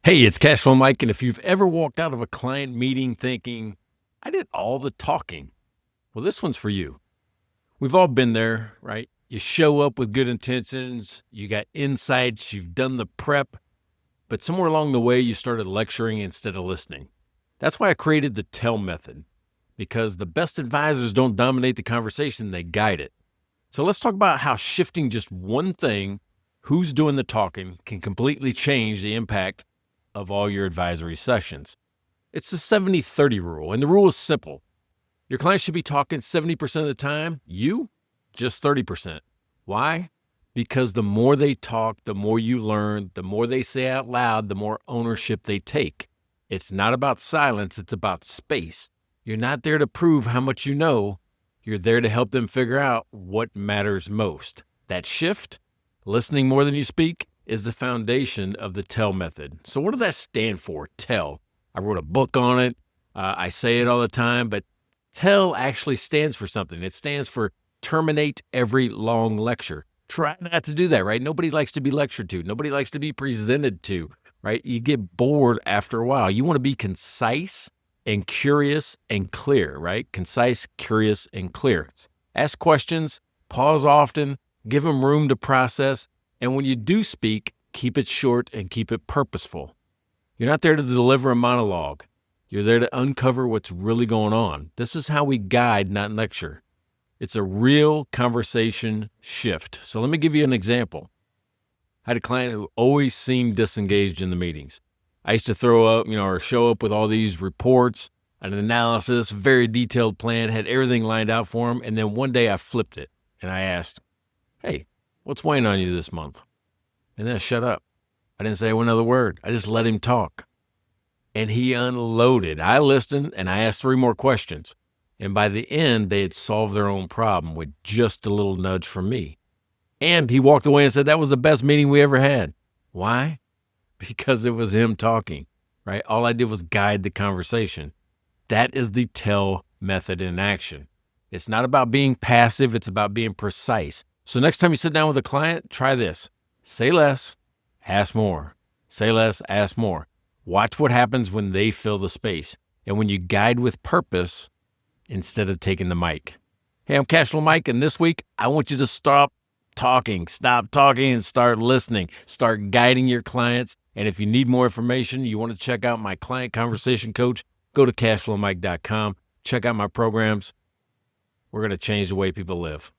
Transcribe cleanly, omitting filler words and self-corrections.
Hey, it's Cashflow Mike, and if you've ever walked out of a client meeting thinking, I did all the talking, well, this one's for you. We've all been there, right? You show up with good intentions, you got insights, you've done the prep, but somewhere along the way, you started lecturing instead of listening. That's why I created the T.E.L.L method, because the best advisors don't dominate the conversation, they guide it. So let's talk about how shifting just one thing, who's doing the talking, can completely change the impact of all your advisory sessions. It's the 70-30 rule, and the rule is simple. Your client should be talking 70% of the time, you just 30%. Why? Because the more they talk, the more you learn, the more they say out loud, the more ownership they take. It's not about silence, it's about space. You're not there to prove how much you know, you're there to help them figure out what matters most. That shift, listening more than you speak, is the foundation of the T.E.L.L method. So what does that stand for, T.E.L.L? I wrote a book on it. I say it all the time, but T.E.L.L actually stands for something. It stands for terminate every long lecture. Try not to do that, right? Nobody likes to be lectured to. Nobody likes to be presented to, right? You get bored after a while. You want to be concise and curious and clear, right? Concise, curious, and clear. Ask questions, pause often, give them room to process, and when you do speak, keep it short and keep it purposeful. You're not there to deliver a monologue. You're there to uncover what's really going on. This is how we guide, not lecture. It's a real conversation shift. So let me give you an example. I had a client who always seemed disengaged in the meetings. I used to throw up, or show up with all these reports, an analysis, very detailed plan, had everything lined out for him. And then one day I flipped it and I asked, hey, what's weighing on you this month? And then I shut up. I didn't say another word. I just let him talk. And he unloaded. I listened and I asked 3 more questions. And by the end, they had solved their own problem with just a little nudge from me. And he walked away and said, that was the best meeting we ever had. Why? Because it was him talking, right? All I did was guide the conversation. That is the T.E.L.L method in action. It's not about being passive. It's about being precise. So next time you sit down with a client, try this. Say less, ask more. Say less, ask more. Watch what happens when they fill the space. And when you guide with purpose instead of taking the mic. Hey, I'm Cashflow Mike, and this week, I want you to stop talking, and start listening. Start guiding your clients. And if you need more information, you want to check out my client conversation coach, go to cashflowmike.com. Check out my programs. We're going to change the way people live.